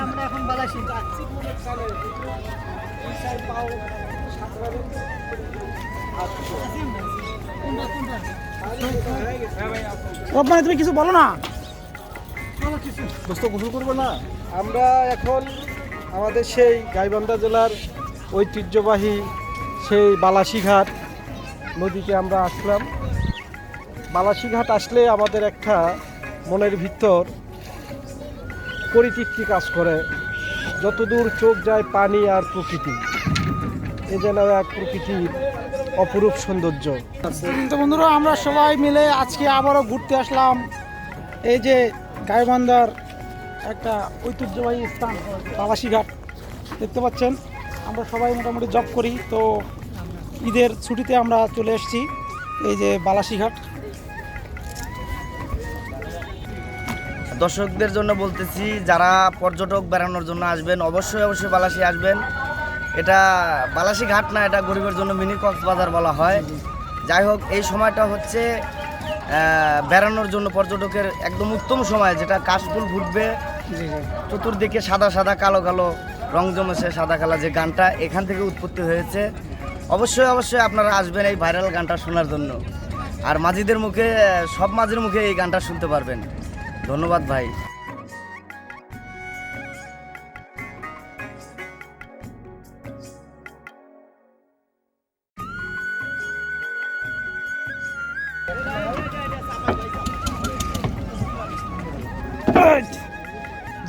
আমরা এখন বালাসি রব্বানি তুমি কিছু বলো না। দোস্ত গোসল করবো না? আমরা এখন আমাদের সেই গাইবান্ধা জেলার ঐতিহ্যবাহী সেই বালাসীঘাট নদীতে আমরা আসলাম। বালাসীঘাট আসলে আমাদের একটা মনের ভিতর পরিতৃপ্তি কাজ করে। যতদূর চোখ যায় পানি আর প্রকৃতি, এ যেন এক প্রকৃতির অপরূপ সৌন্দর্য। তো বন্ধুরা আমরা সবাই মিলে আজকে আবারও ঘুরতে আসলাম এই যে গাইবান্ধার একটা ঐতিহ্যবাহী স্থান বালাসীঘাট। দেখতে পাচ্ছেন আমরা সবাই মোটামুটি জব করি, তো ঈদের ছুটিতে আমরা চলে এসেছি এই যে বালাসীঘাট। দর্শকদের জন্য বলতেছি, যারা পর্যটক বেড়ানোর জন্য আসবেন অবশ্যই অবশ্যই বালাসী আসবেন। এটা বালাসী ঘাট না, এটা গরিবের জন্য মিনি কক্সবাজার বলা হয়। যাই হোক, এই সময়টা হচ্ছে বেড়ানোর জন্য পর্যটকের একদম উত্তম সময়, যেটা কাশফুল ফুটবে চতুর্দিকে, সাদা সাদা কালো কালো রং জমেছে, সাদা কালা যে গানটা এখান থেকে উৎপত্তি হয়েছে। অবশ্যই অবশ্যই আপনারা আসবেন এই ভাইরাল গানটা শোনার জন্য। আর মাঝিদের মুখে, সব মাঝির মুখে এই গানটা শুনতে পারবেন। ধন্যবাদ ভাই।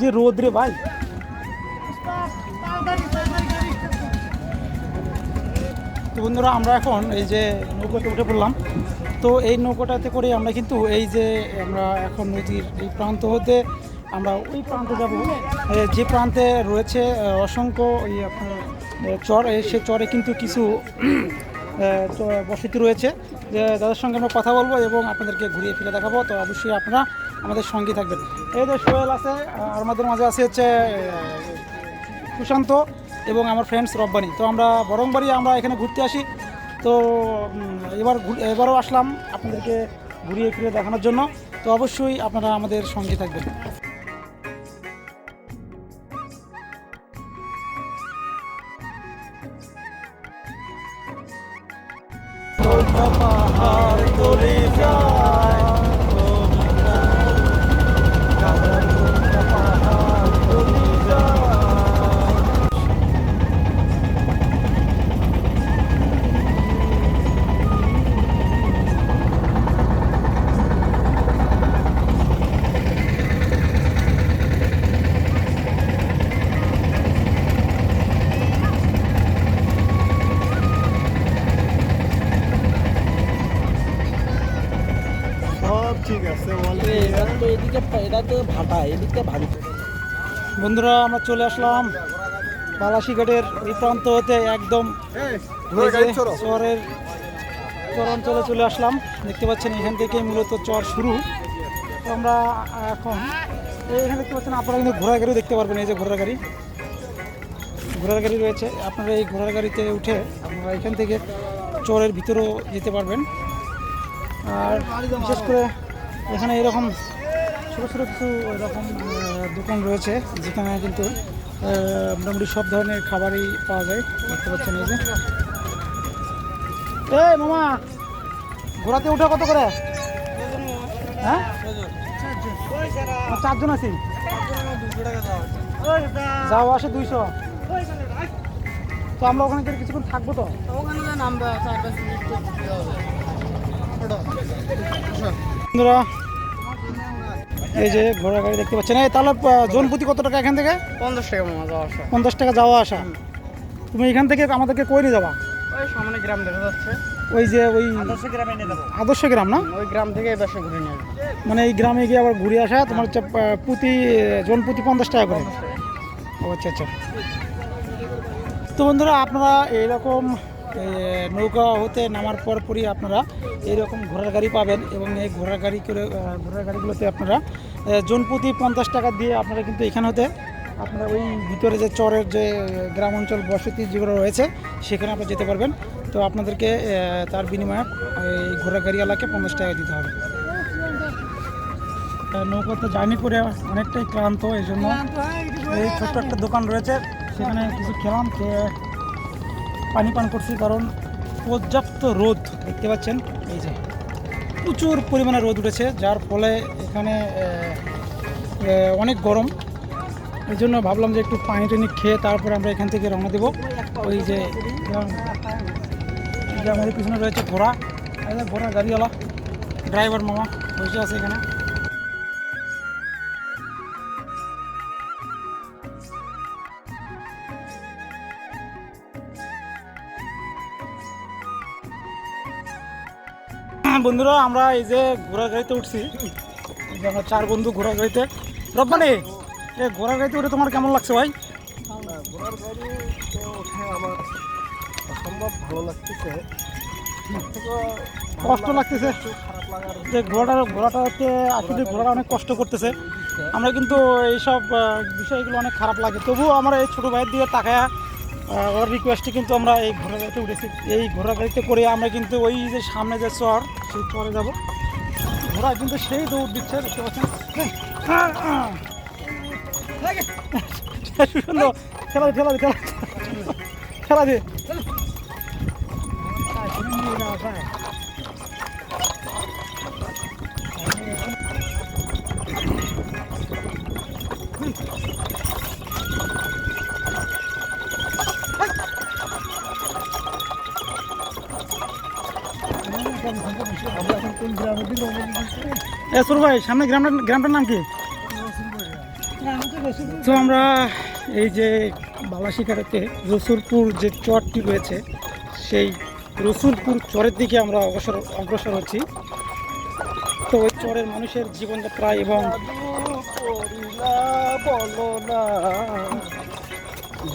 যে রোদ রে ভাই। তো বন্ধুরা আমরা এখন এই যে নৌকাতে উঠে পড়লাম। তো এই নৌকাটাতে করে আমরা কিন্তু এই যে আমরা এখন নদীর এই প্রান্ত হতে আমরা ওই প্রান্তে যাব, যে প্রান্তে রয়েছে অসংখ্য এই আপনার চর। সে চরে কিন্তু কিছু বসতি রয়েছে, যাদের সঙ্গে আমরা কথা বলবো এবং আপনাদেরকে ঘুরিয়ে ফিরে দেখাবো। তো অবশ্যই আপনারা আমাদের সঙ্গে থাকবেন। এই যে সোহেল আছে, আর আমাদের মাঝে আছে হচ্ছে সুশান্ত এবং আমার ফ্রেন্ডস রব্বানি। তো আমরা বরংবাড়ি আমরা এখানে ঘুরতে আসি। তো এবারও আসলাম আপনাদেরকে ঘুরিয়ে ফিরে দেখানোর জন্য। তো অবশ্যই আপনারা আমাদের সঙ্গে থাকবেন। ঠিক আছে, বন্ধুরা আমরা চলে আসলাম বালাসীঘাটের এই প্রান্ত হতে একদম চরের চর অঞ্চলে চলে আসলাম। দেখতে পাচ্ছেন এখান থেকে মূলত চর শুরু। তো আমরা এখন এখানে দেখতে পাচ্ছেন, আপনারা কিন্তু ঘোড়ার গাড়ি দেখতে পারবেন। এই যে ঘোড়ার গাড়ি রয়েছে, আপনারা এই ঘোড়ার গাড়িতে উঠে আপনারা এখান থেকে চরের ভিতরেও যেতে পারবেন। আর বিশেষ করে এখানে এরকম ছোটো ছোটো কিছু এরকম দোকান রয়েছে, যেখানে কিন্তু মোটামুটি সব ধরনের খাবারই পাওয়া যায়। দেখতে পাচ্ছেন এই যে। এই মামা, ঘোড়াতে উঠে কত করে? হ্যাঁ, 4 জন আছি, যাওয়া আসে 200। তো আমরা ওখানে কিছুক্ষণ থাকবো। তো বন্ধুরা এই যে ঘোড়া গাড়ি দেখতে পাচ্ছেন। এই তাহলে জন প্রতি কত টাকা এখান থেকে? 50 টাকা মামা যাওয়া আসা। 50 টাকা যাওয়া আসা। তুমি এখান থেকে আমাদেরকে কই নিয়ে যাবা? ওই সামনে গ্রাম দেখা যাচ্ছে, ওই যে ওই আদর্শ গ্রামে নিয়ে যাবো। আদর্শ গ্রাম না? ওই গ্রাম থেকে এই বাসে ঘুরে নিয়ে যাবো। মানে এই গ্রামে গিয়ে আবার ঘুরে আসা তোমার হচ্ছে জন প্রতি 50 টাকা করে। ও আচ্ছা আচ্ছা। তো বন্ধুরা আপনারা এইরকম নৌকা হতে নামার পরই আপনারা এইরকম ঘোড়ার গাড়ি পাবেন, এবং এই ঘোড়ার গাড়িগুলোতে আপনারা জন প্রতি 50 টাকা দিয়ে আপনারা কিন্তু এখান হতে আপনারা ওই ভিতরে যে চরের যে গ্রাম অঞ্চল বসতি যেগুলো রয়েছে সেখানে আপনারা যেতে পারবেন। তো আপনাদেরকে তার বিনিময়ে এই ঘোড়া গাড়িওয়ালাকে 50 টাকা দিতে হবে। নৌকাতে জার্নি করে অনেকটাই ক্লান্ত, এই জন্য এই ছোট্ট একটা দোকান রয়েছে, সেখানে কিছু খেলাম, খেয়ে পানি পান করছি। কারণ পর্যাপ্ত রোদ দেখতে পাচ্ছেন, এই যে প্রচুর পরিমাণে রোদ উঠেছে, যার ফলে এখানে অনেক গরম। এই জন্য ভাবলাম যে একটু পানি টানি খেয়ে তারপরে আমরা এখান থেকে রওনা দেবো। ওই যে আমাদের পিছনে রয়েছে ঘোড়া, ঘোড়া গাড়িওয়ালা ড্রাইভার মামা বসে আছে এখানে। বন্ধুরা আমরা এই যে ঘোড়া গাড়িতে উঠছি, এই যে আমরা 4 বন্ধু ঘোড়া গাড়িতে। রব্বানি, এই ঘোড়া গাড়িতে উঠে তোমার কেমন লাগছে ভাই? ঘোড়ার গাড়ি ওঠে আমার অসম্ভব ভালো লাগতেছে, কষ্ট লাগতেছে যে ঘোড়াটাতে আসলে ঘোড়াটা অনেক কষ্ট করতেছে। আমরা কিন্তু এইসব বিষয়গুলো অনেক খারাপ লাগে, তবুও আমরা এই ছোটো ভাইয়ের দিকে তাকায়া ওর রিকোয়েস্টে কিন্তু আমরা এই ঘোড়া গাড়িতে উঠেছি। এই ঘোড়া গাড়িতে করে আমরা কিন্তু ওই যে সামনে যে চর, সেই চরে যাব। ঘোড়া কিন্তু সেই দৌড় দিচ্ছে, দেখতে পাচ্ছেন। সুন্দর খেলা খেলা খেলা খেলা দিয়ে ভাই সামনে গ্রামটার নাম কি? তো আমরা এই যে বালাশিখাতে রসুলপুর যে চরটি রয়েছে, সেই রসুলপুর চরের দিকে আমরা অগ্রসর হচ্ছি। তো ওই চরের মানুষের জীবনযাত্রা এবং বলো না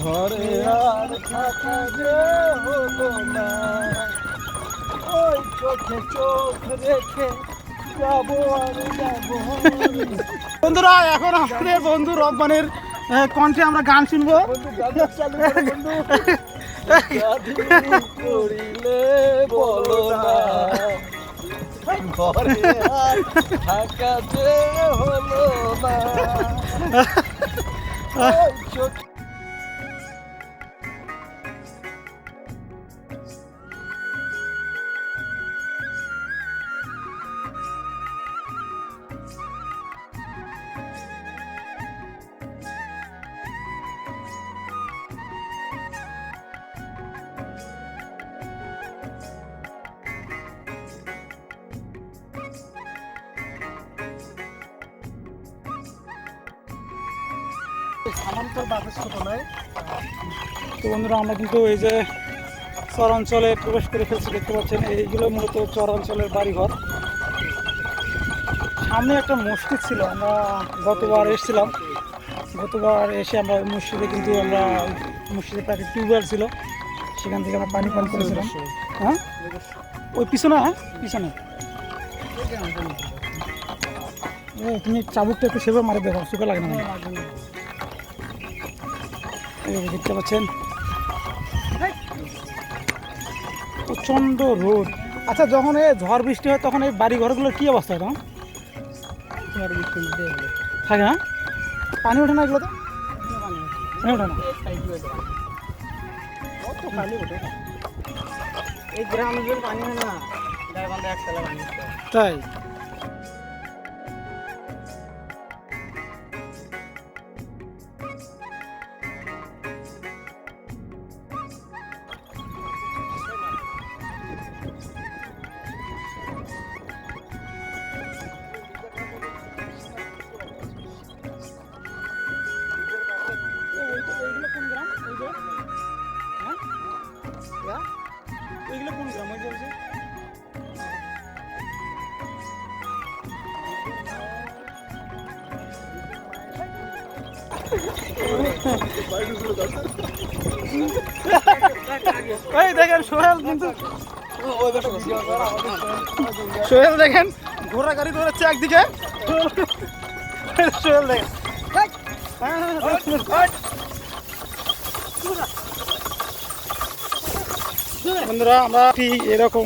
ঘরে আর থাকা যে হলো না, ওই চোখে চোখ রেখে যাবো আর যাবো। বন্ধুরা এখন আমাদের বন্ধু রব্বানের কণ্ঠে আমরা গান শুনবো। করিলে বলো না ঘরে আর থাকা যে হলো না, ওই চোখে তো বন্ধুরা আমরা কিন্তু এই যে চর অঞ্চলে প্রবেশ করে ফেলছি, দেখতে পাচ্ছেন। এইগুলো মূলত চর অঞ্চলের বাড়িঘর। সামনে একটা মসজিদ ছিল, আমরা গতবার এসেছিলাম। গতবার এসে আমরা মসজিদে কিন্তু মসজিদের পাশে টিউবওয়েল ছিল, সেখান থেকে আমরা পানি পান করেছিলাম। হ্যাঁ ওই পিছনে, হ্যাঁ পিছনে তুমি চাবুকটা একটু সেভাবে মারে দেখো, সুখে লাগে না। দেখতে পাচ্ছেন প্রচন্ড রোদ। আচ্ছা যখন এই ঝড় বৃষ্টি হয় তখন এই বাড়ি ঘরগুলোর কি অবস্থা হয়? তখন ঝড় বৃষ্টি থাকে না, পানি ওঠে না এগুলোতে? পানি ওঠে না, পানি ওঠে না। এই গ্রামে যদি পানি হয় না, গায়ে একতলা পানি। তাই ওইগুলো কোন গ্রাম? ওই যে ওই দেখেন সোহেল, কিন্তু সোহেল দেখেন ঘোড়া গাড়ি ধরেছে একদিকে। সোহেল দেখেন বন্ধুরা আমরা এরকম